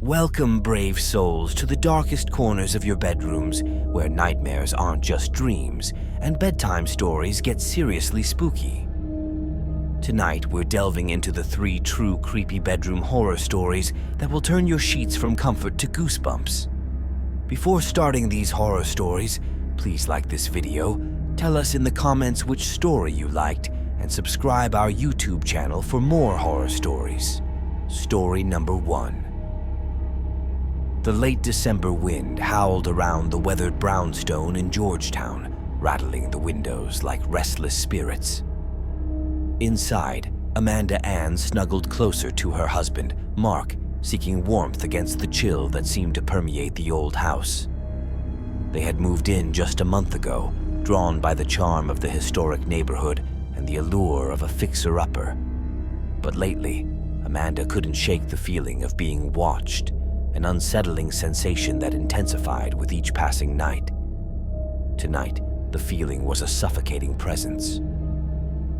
Welcome, brave souls, to the darkest corners of your bedrooms, where nightmares aren't just dreams, and bedtime stories get seriously spooky. Tonight, we're delving into the 3 true creepy bedroom horror stories that will turn your sheets from comfort to goosebumps. Before starting these horror stories, please like this video, tell us in the comments which story you liked, and subscribe our YouTube channel for more horror stories. Story number 1. The late December wind howled around the weathered brownstone in Georgetown, rattling the windows like restless spirits. Inside, Amanda Ann snuggled closer to her husband, Mark, seeking warmth against the chill that seemed to permeate the old house. They had moved in just a month ago, drawn by the charm of the historic neighborhood and the allure of a fixer-upper. But lately, Amanda couldn't shake the feeling of being watched, an unsettling sensation that intensified with each passing night. Tonight, the feeling was a suffocating presence.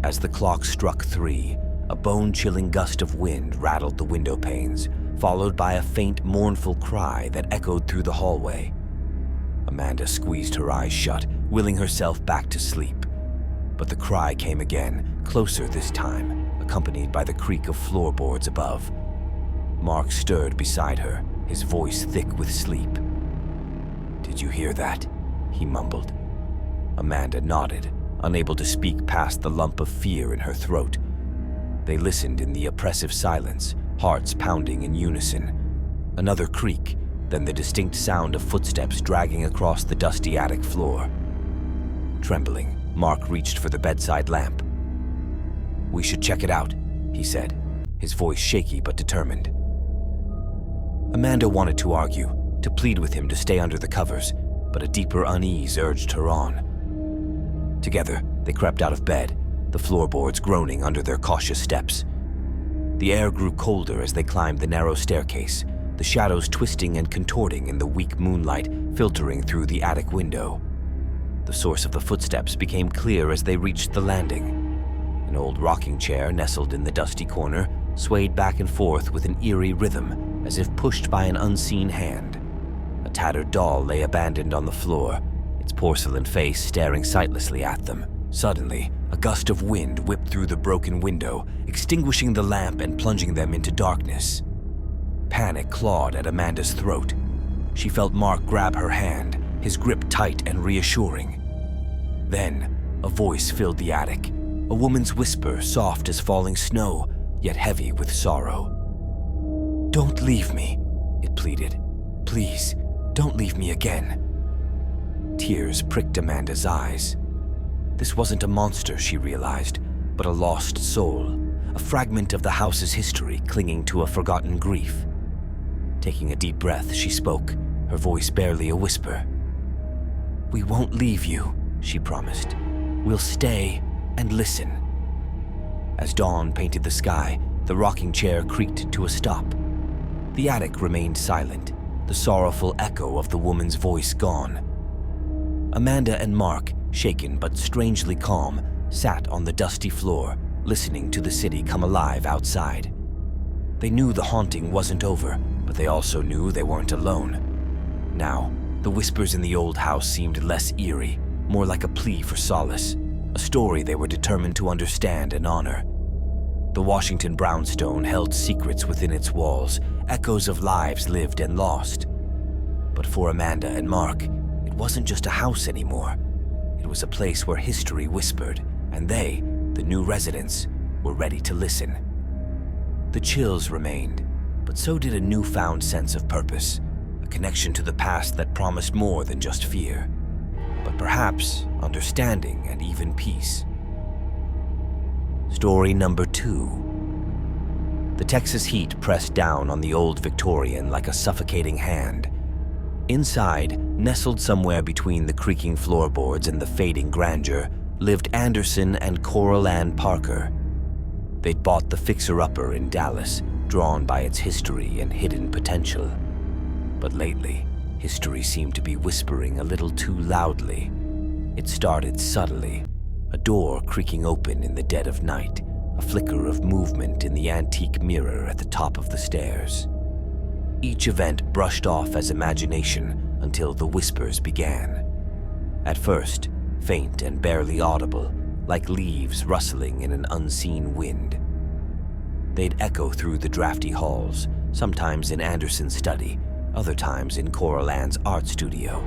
As the clock struck 3, a bone-chilling gust of wind rattled the window panes, followed by a faint, mournful cry that echoed through the hallway. Amanda squeezed her eyes shut, willing herself back to sleep. But the cry came again, closer this time, accompanied by the creak of floorboards above. Mark stirred beside her, his voice thick with sleep. "Did you hear that?" he mumbled. Amanda nodded, unable to speak past the lump of fear in her throat. They listened in the oppressive silence, hearts pounding in unison. Another creak, then the distinct sound of footsteps dragging across the dusty attic floor. Trembling, Mark reached for the bedside lamp. "We should check it out," he said, his voice shaky but determined. Amanda wanted to argue, to plead with him to stay under the covers, but a deeper unease urged her on. Together, they crept out of bed, the floorboards groaning under their cautious steps. The air grew colder as they climbed the narrow staircase, the shadows twisting and contorting in the weak moonlight filtering through the attic window. The source of the footsteps became clear as they reached the landing. An old rocking chair nestled in the dusty corner swayed back and forth with an eerie rhythm, as if pushed by an unseen hand. A tattered doll lay abandoned on the floor, its porcelain face staring sightlessly at them. Suddenly, a gust of wind whipped through the broken window, extinguishing the lamp and plunging them into darkness. Panic clawed at Amanda's throat. She felt Mark grab her hand, his grip tight and reassuring. Then, a voice filled the attic, a woman's whisper soft as falling snow, yet heavy with sorrow. "Don't leave me," it pleaded. "Please, don't leave me again." Tears pricked Amanda's eyes. This wasn't a monster, she realized, but a lost soul, a fragment of the house's history clinging to a forgotten grief. Taking a deep breath, she spoke, her voice barely a whisper. "We won't leave you," she promised. "We'll stay and listen." As dawn painted the sky, the rocking chair creaked to a stop. The attic remained silent, the sorrowful echo of the woman's voice gone. Amanda and Mark, shaken but strangely calm, sat on the dusty floor, listening to the city come alive outside. They knew the haunting wasn't over, but they also knew they weren't alone. Now, the whispers in the old house seemed less eerie, more like a plea for solace, a story they were determined to understand and honor. The Washington brownstone held secrets within its walls, echoes of lives lived and lost. But for Amanda and Mark, it wasn't just a house anymore. It was a place where history whispered, and they, the new residents, were ready to listen. The chills remained, but so did a newfound sense of purpose, a connection to the past that promised more than just fear, but perhaps understanding and even peace. Story number 2. The Texas heat pressed down on the old Victorian like a suffocating hand. Inside, nestled somewhere between the creaking floorboards and the fading grandeur, lived Anderson and Coral Ann Parker. They'd bought the fixer-upper in Dallas, drawn by its history and hidden potential. But lately, history seemed to be whispering a little too loudly. It started subtly, a door creaking open in the dead of night, a flicker of movement in the antique mirror at the top of the stairs. Each event brushed off as imagination until the whispers began. At first, faint and barely audible, like leaves rustling in an unseen wind. They'd echo through the drafty halls, sometimes in Anderson's study, other times in Coral Ann's art studio.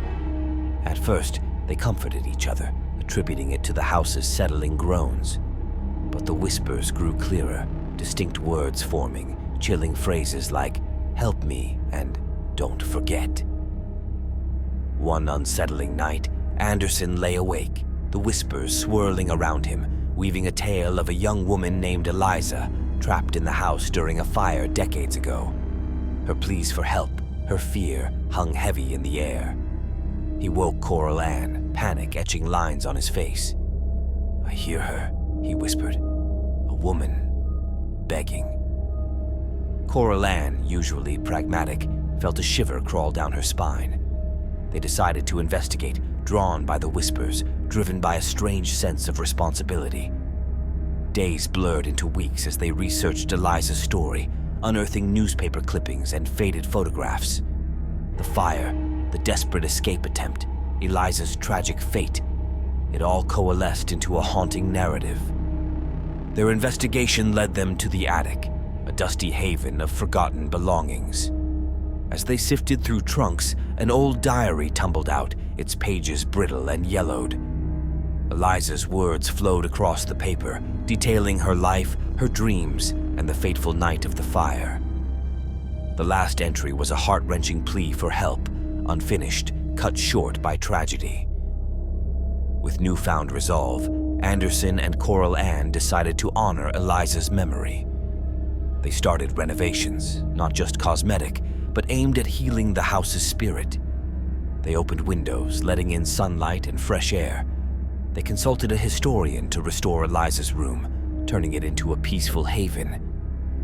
At first, they comforted each other, attributing it to the house's settling groans. But the whispers grew clearer, distinct words forming, chilling phrases like, "Help me," and "Don't forget." One unsettling night, Anderson lay awake, the whispers swirling around him, weaving a tale of a young woman named Eliza, trapped in the house during a fire decades ago. Her pleas for help, her fear, hung heavy in the air. He woke Coral Ann, panic etching lines on his face. "I hear her," he whispered. "A woman, begging." Coral Ann, usually pragmatic, felt a shiver crawl down her spine. They decided to investigate, drawn by the whispers, driven by a strange sense of responsibility. Days blurred into weeks as they researched Eliza's story, unearthing newspaper clippings and faded photographs. The fire, the desperate escape attempt, Eliza's tragic fate, it all coalesced into a haunting narrative. Their investigation led them to the attic, a dusty haven of forgotten belongings. As they sifted through trunks, an old diary tumbled out, its pages brittle and yellowed. Eliza's words flowed across the paper, detailing her life, her dreams, and the fateful night of the fire. The last entry was a heart-wrenching plea for help, unfinished, cut short by tragedy. With newfound resolve, Anderson and Coral Ann decided to honor Eliza's memory. They started renovations, not just cosmetic, but aimed at healing the house's spirit. They opened windows, letting in sunlight and fresh air. They consulted a historian to restore Eliza's room, turning it into a peaceful haven.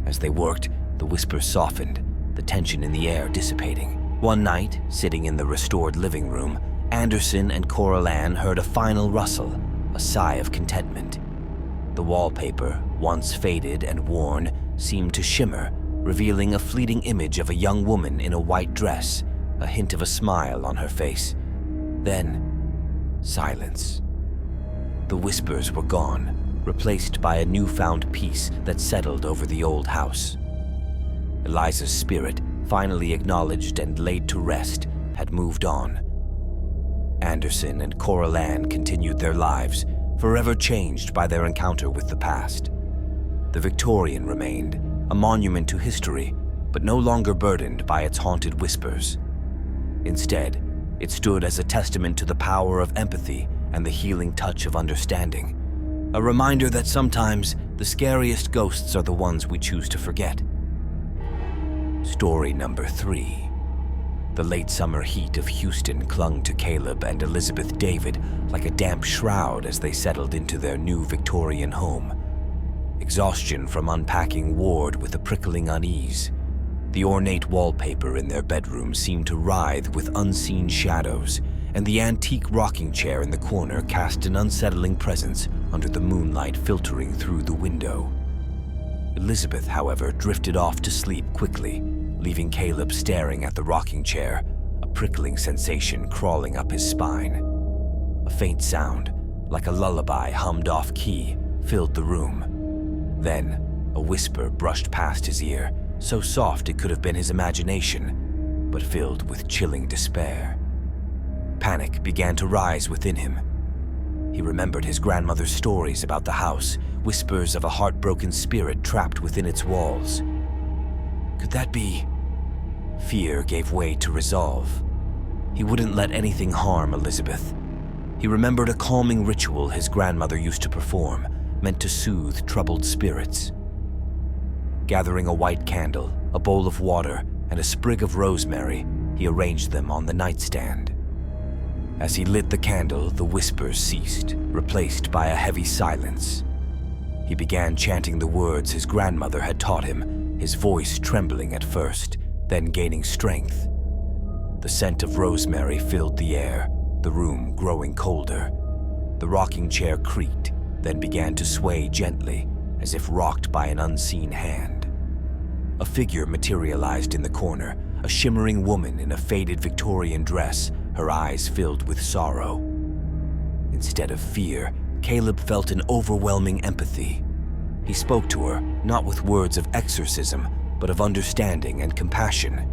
As they worked, the whispers softened, the tension in the air dissipating. One night, sitting in the restored living room, Anderson and Coral Ann heard a final rustle, a sigh of contentment. The wallpaper, once faded and worn, seemed to shimmer, revealing a fleeting image of a young woman in a white dress, a hint of a smile on her face. Then, silence. The whispers were gone, replaced by a newfound peace that settled over the old house. Eliza's spirit, finally acknowledged and laid to rest, had moved on. Anderson and Coral Ann continued their lives, forever changed by their encounter with the past. The Victorian remained, a monument to history, but no longer burdened by its haunted whispers. Instead, it stood as a testament to the power of empathy and the healing touch of understanding. A reminder that sometimes the scariest ghosts are the ones we choose to forget. Story number 3. The late summer heat of Houston clung to Caleb and Elizabeth David like a damp shroud as they settled into their new Victorian home. Exhaustion from unpacking warred with a prickling unease. The ornate wallpaper in their bedroom seemed to writhe with unseen shadows, and the antique rocking chair in the corner cast an unsettling presence under the moonlight filtering through the window. Elizabeth, however, drifted off to sleep quickly, leaving Caleb staring at the rocking chair, a prickling sensation crawling up his spine. A faint sound, like a lullaby hummed off-key, filled the room. Then, a whisper brushed past his ear, so soft it could have been his imagination, but filled with chilling despair. Panic began to rise within him. He remembered his grandmother's stories about the house, whispers of a heartbroken spirit trapped within its walls. Could that be? Fear gave way to resolve. He wouldn't let anything harm Elizabeth. He remembered a calming ritual his grandmother used to perform, meant to soothe troubled spirits. Gathering a white candle, a bowl of water, and a sprig of rosemary, he arranged them on the nightstand. As he lit the candle, the whispers ceased, replaced by a heavy silence. He began chanting the words his grandmother had taught him, his voice trembling at first, then gaining strength. The scent of rosemary filled the air, the room growing colder. The rocking chair creaked, then began to sway gently, as if rocked by an unseen hand. A figure materialized in the corner, a shimmering woman in a faded Victorian dress, her eyes filled with sorrow. Instead of fear, Caleb felt an overwhelming empathy. He spoke to her, not with words of exorcism, but of understanding and compassion.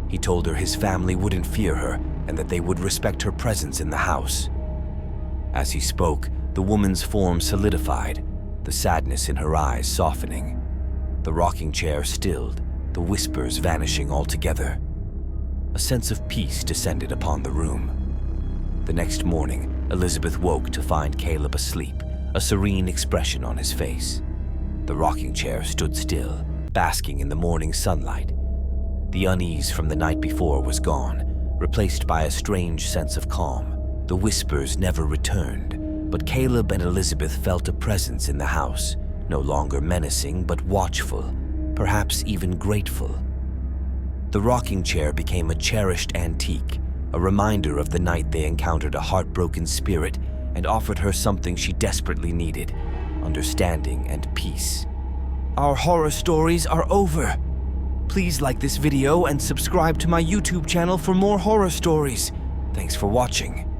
He told her his family wouldn't fear her and that they would respect her presence in the house. As he spoke, the woman's form solidified, the sadness in her eyes softening. The rocking chair stilled, the whispers vanishing altogether. A sense of peace descended upon the room. The next morning, Elizabeth woke to find Caleb asleep, a serene expression on his face. The rocking chair stood still, basking in the morning sunlight. The unease from the night before was gone, replaced by a strange sense of calm. The whispers never returned, but Caleb and Elizabeth felt a presence in the house, no longer menacing but watchful, perhaps even grateful. The rocking chair became a cherished antique, a reminder of the night they encountered a heartbroken spirit and offered her something she desperately needed: understanding and peace. Our horror stories are over. Please like this video and subscribe to my YouTube channel for more horror stories. Thanks for watching.